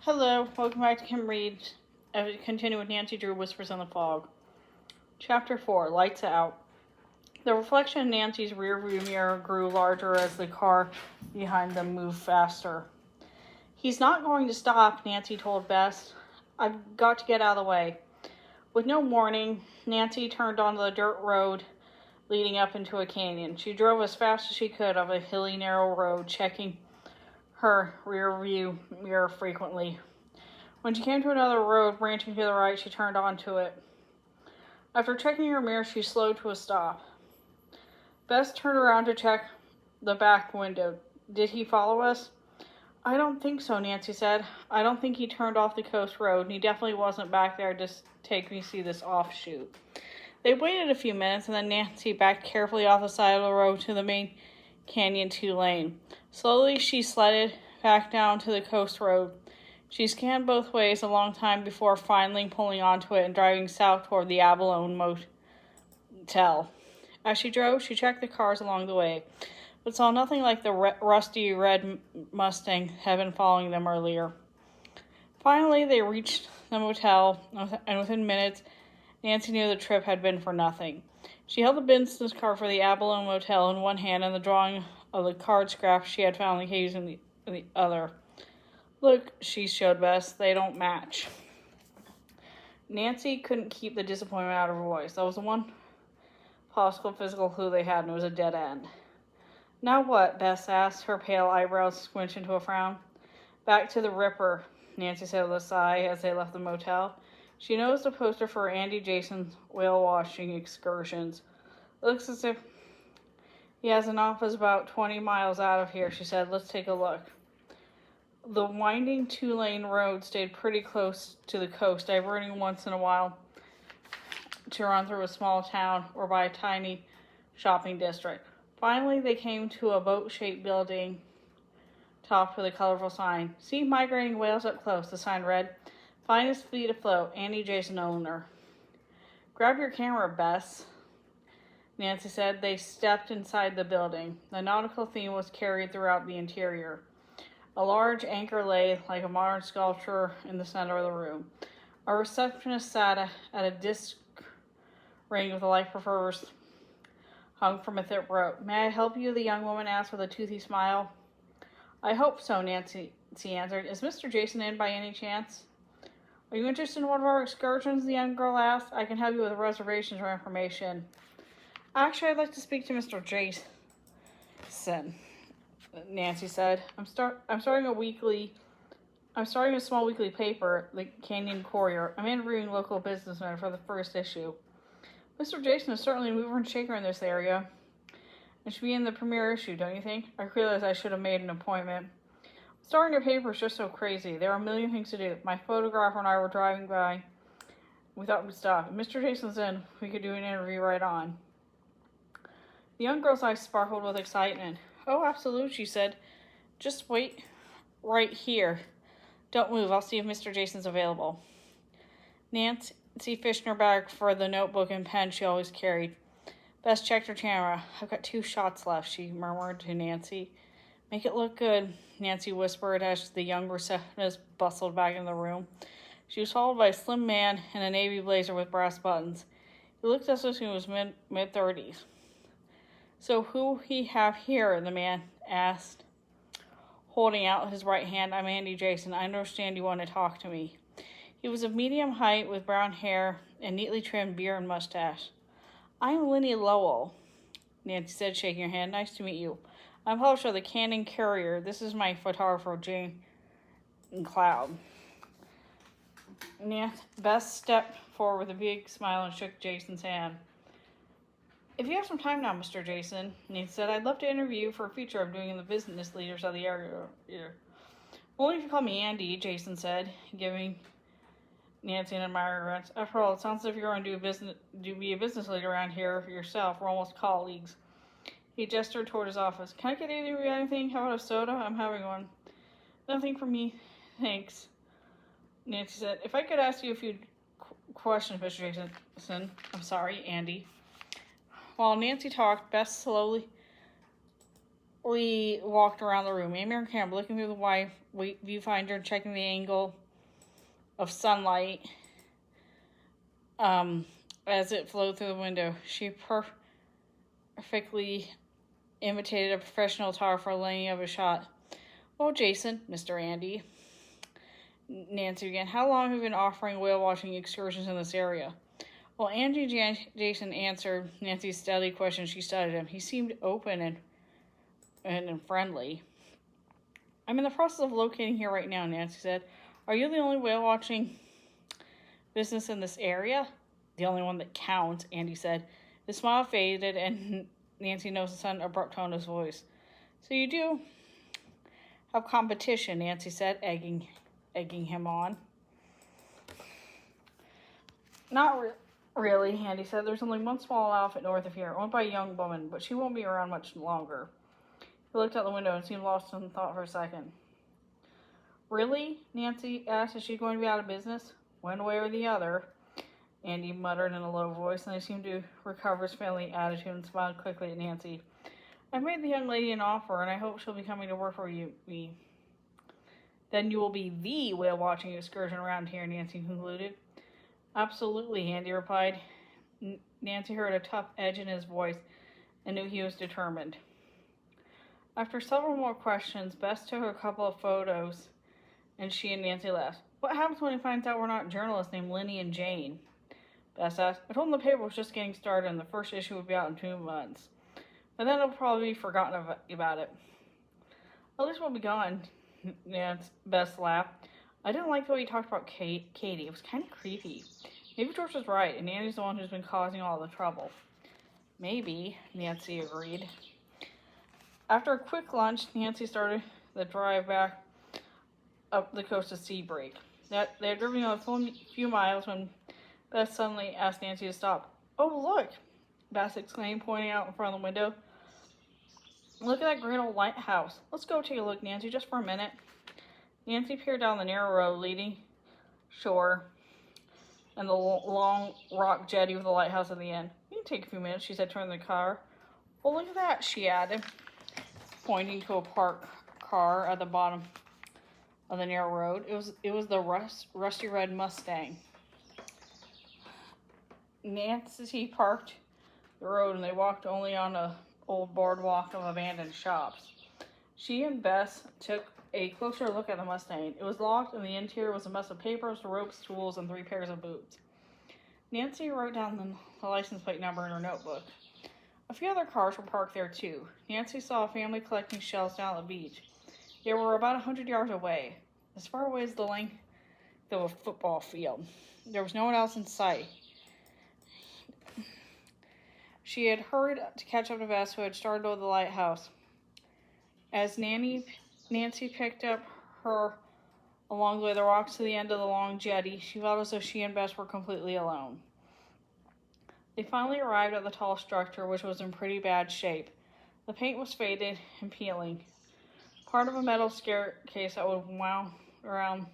Hello, welcome back to Kim Read. I continue with Nancy Drew Whispers in the Fog. Chapter 4, Lights Out. The reflection in Nancy's rearview mirror grew larger as the car behind them moved faster. He's not going to stop, Nancy told Bess. I've got to get out of the way. With no warning, Nancy turned onto the dirt road leading up into a canyon. She drove as fast as she could up a hilly, narrow road, checking her rear-view mirror frequently. When she came to another road branching to the right, she turned onto it. After checking her mirror, she slowed to a stop. Bess turned around to check the back window. Did he follow us? I don't think so, Nancy said. I don't think he turned off the coast road, and he definitely wasn't back there to take me to see this offshoot. They waited a few minutes, and then Nancy backed carefully off the side of the road to the main Canyon 2 lane. Slowly, she sledded back down to the coast road. She scanned both ways a long time before finally pulling onto it and driving south toward the Abalone Motel. As she drove, she checked the cars along the way, but saw nothing like the rusty red Mustang had been following them earlier. Finally, they reached the motel, and within minutes, Nancy knew the trip had been for nothing. She held the business card for the Abalone Motel in one hand and the drawing of the card scraps she had found in the caves in the other. Look, she showed Bess, they don't match. Nancy couldn't keep the disappointment out of her voice. That was the one possible physical clue they had, and it was a dead end. Now what? Bess asked, her pale eyebrows squinched into a frown. Back to the Ripper, Nancy said with a sigh as they left the motel. She noticed a poster for Andy Jason's whale watching excursions. Looks as if he has an office about 20 miles out of here, she said. Let's take a look. The winding 2-lane road stayed pretty close to the coast, diverting once in a while to run through a small town or by a tiny shopping district. Finally, they came to a boat-shaped building topped with a colorful sign. See migrating whales up close, the sign read. Finest fleet afloat, Andy Jason owner. Grab your camera, Bess, Nancy said. They stepped inside the building. The nautical theme was carried throughout the interior. A large anchor lay like a modern sculpture in the center of the room. A receptionist sat at a disc ring with a life preserver hung from a thick rope. May I help you? The young woman asked with a toothy smile. I hope so, Nancy answered. Is Mr. Jason in by any chance? Are you interested in one of our excursions? The young girl asked. I can help you with reservations or information. Actually, I'd like to speak to Mr. Jason, Nancy said. I'm starting a small weekly paper, the Canyon Courier. I'm interviewing local businessmen for the first issue. Mr. Jason is certainly a mover and shaker in this area. It should be in the premiere issue, don't you think? I realized I should have made an appointment. Starting a paper is just so crazy. There are a million things to do. My photographer and I were driving by. We thought we'd stop. If Mr. Jason's in, we could do an interview right on. The young girl's eyes sparkled with excitement. Oh, absolutely, she said. Just wait right here. Don't move. I'll see if Mr. Jason's available. Nancy fished in her bag for the notebook and pen she always carried. Bess checked her camera. I've got 2 shots left, she murmured to Nancy. Make it look good, Nancy whispered as the young receptionist bustled back in the room. She was followed by a slim man in a navy blazer with brass buttons. He looked as if he was mid-30s. So who he have here? The man asked, holding out his right hand. I'm Andy Jason. I understand you want to talk to me. He was of medium height with brown hair and neatly trimmed beard and mustache. I'm Linny Lowell, Nancy said, shaking her hand. Nice to meet you. I'm publisher of the Canyon Courier. This is my photographer, Jane Cloud. Bess stepped forward with a big smile and shook Jason's hand. If you have some time now, Mr. Jason, Nancy said, I'd love to interview you for a feature I'm doing in the business leaders of the area. Only if you call me Andy, Jason said, giving Nancy an admiring glance. After all, it sounds as if you're going to be a business leader around here yourself. We're almost colleagues. He gestured toward his office. Can I get either of you anything? How about a soda? I'm having one. Nothing for me, thanks, Nancy said. If I could ask you a few questions, Mr. Jason. I'm sorry, Andy. While Nancy talked, Bess slowly We walked around the room. Amy and Cam looking through the wide viewfinder, checking the angle of sunlight as it flowed through the window. She perfectly imitated a professional photographer laying of a shot. Well, Jason, Mr. Andy, Nancy began, how long have you been offering whale watching excursions in this area? Well, Jason answered Nancy's steady question. She studied him. He seemed open and friendly. I'm in the process of locating here right now, Nancy said. Are you the only whale watching business in this area? The only one that counts, Andy said. The smile faded, and Nancy noticed a sudden abrupt tone in his voice. So you do have competition, Nancy said, egging him on. Not really, Andy said. There's only one small outfit north of here, owned by a young woman, but she won't be around much longer. He looked out the window and seemed lost in thought for a second. Really? Nancy asked. Is she going to be out of business? One way or the other, Andy muttered in a low voice, and he seemed to recover his friendly attitude and smiled quickly at Nancy. I made the young lady an offer, and I hope she'll be coming to work for me. Then you will be the whale-watching excursion around here, Nancy concluded. Absolutely, Andy replied. Nancy heard a tough edge in his voice and knew he was determined. After several more questions, Bess took a couple of photos, and she and Nancy left. What happens when he finds out we're not journalists named Lenny and Jane? Bess asked. I told him the paper was just getting started and the first issue would be out in 2 months. But then it'll probably be forgotten about it. At least we'll be gone, Bess laughed. I didn't like the way he talked about Katie. It was kind of creepy. Maybe George was right, and Andy's the one who's been causing all the trouble. Maybe, Nancy agreed. After a quick lunch, Nancy started the drive back up the coast to Seabreak. They had driven a few miles when Bess suddenly asked Nancy to stop. Oh, look, Bess exclaimed, pointing out in front of the window. Look at that great old lighthouse. Let's go take a look, Nancy, just for a minute. Nancy peered down the narrow road leading shore and the long rock jetty with the lighthouse at the end. You can take a few minutes, she said, turning the car. Well, look at that, she added, pointing to a parked car at the bottom of the narrow road. It was the rusty red Mustang. Nancy parked the road and they walked only on a old boardwalk of abandoned shops. She and Bess took a closer look at the Mustang. It was locked and the interior was a mess of papers, ropes, tools, and 3 pairs of boots. Nancy wrote down the license plate number in her notebook. A few other cars were parked there too. Nancy saw a family collecting shells down at the beach. They were about 100 yards away, as far away as the length of a football field. There was no one else in sight. She had hurried to catch up to Bess, who had started over the lighthouse. As Nancy picked up her along the way, the rocks to the end of the long jetty, she felt as though she and Bess were completely alone. They finally arrived at the tall structure, which was in pretty bad shape. The paint was faded and peeling. Part of a metal staircase that would wound around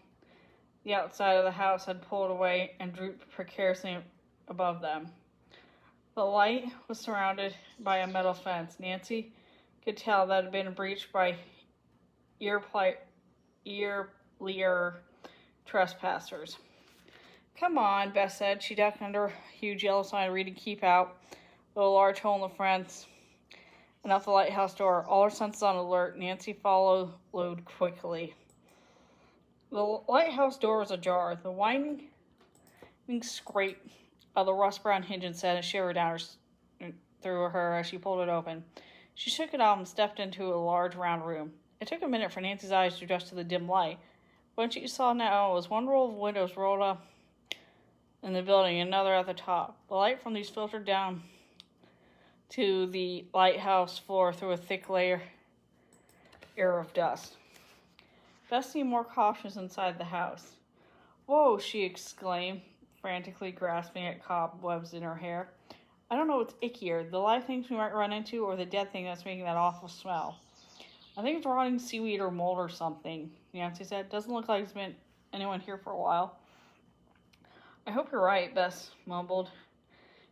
the outside of the house had pulled away and drooped precariously above them. The light was surrounded by a metal fence. Nancy could tell that it had been breached by earlier trespassers. Come on, Bess said. She ducked under a huge yellow sign reading Keep Out, with a large hole in the fence, and out the lighthouse door. All her senses on alert, Nancy followed quickly. The lighthouse door was ajar. The whining scrape of the rust-brown hinge sent a shiver down through her as she pulled it open. She shook it off and stepped into a large round room. It took a minute for Nancy's eyes to adjust to the dim light. What she saw now was one row of windows rolled up in the building, and another at the top. The light from these filtered down to the lighthouse floor through a thick layer of dust. Bess seemed more cautious inside the house. Whoa, she exclaimed, frantically grasping at cobwebs in her hair. I don't know what's ickier, the live things we might run into or the dead thing that's making that awful smell. I think it's rotting seaweed or mold or something, Nancy said. Doesn't look like there's been anyone here for a while. I hope you're right, Bess mumbled.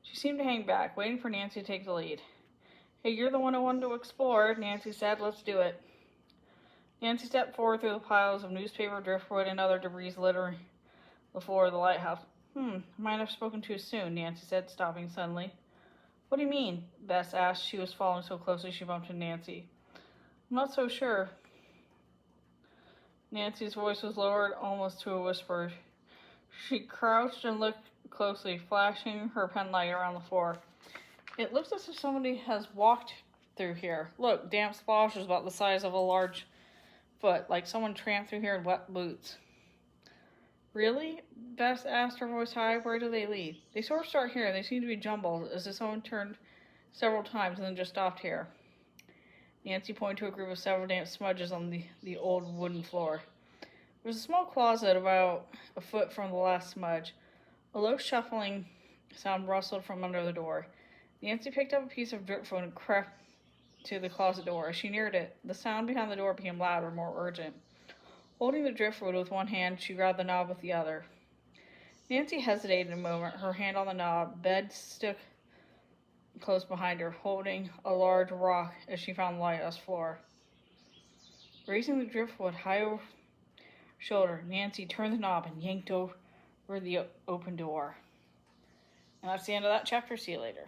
She seemed to hang back, waiting for Nancy to take the lead. Hey, you're the one who wanted to explore, Nancy said. Let's do it. Nancy stepped forward through the piles of newspaper, driftwood, and other debris littering the floor of the lighthouse. Might have spoken too soon, Nancy said, stopping suddenly. What do you mean? Bess asked. She was following so closely she bumped into Nancy. I'm not so sure. Nancy's voice was lowered almost to a whisper. She crouched and looked closely, flashing her penlight around the floor. It looks as if somebody has walked through here. Look, damp splashes about the size of a large foot, like someone tramped through here in wet boots. Really? Bess asked, her voice high. Where do they lead? They sort of start here. They seem to be jumbled, as if someone turned several times and then just stopped here. Nancy pointed to a group of several damp smudges on the old wooden floor. There was a small closet about a foot from the last smudge. A low shuffling sound rustled from under the door. Nancy picked up a piece of driftwood and crept to the closet door. As she neared it, the sound behind the door became louder, more urgent. Holding the driftwood with one hand, she grabbed the knob with the other. Nancy hesitated a moment, her hand on the knob. Bed stuck close behind her, holding a large rock as she found the lighthouse floor. Raising the driftwood high over her shoulder, Nancy turned the knob and yanked over the open door. And that's the end of that chapter. See you later.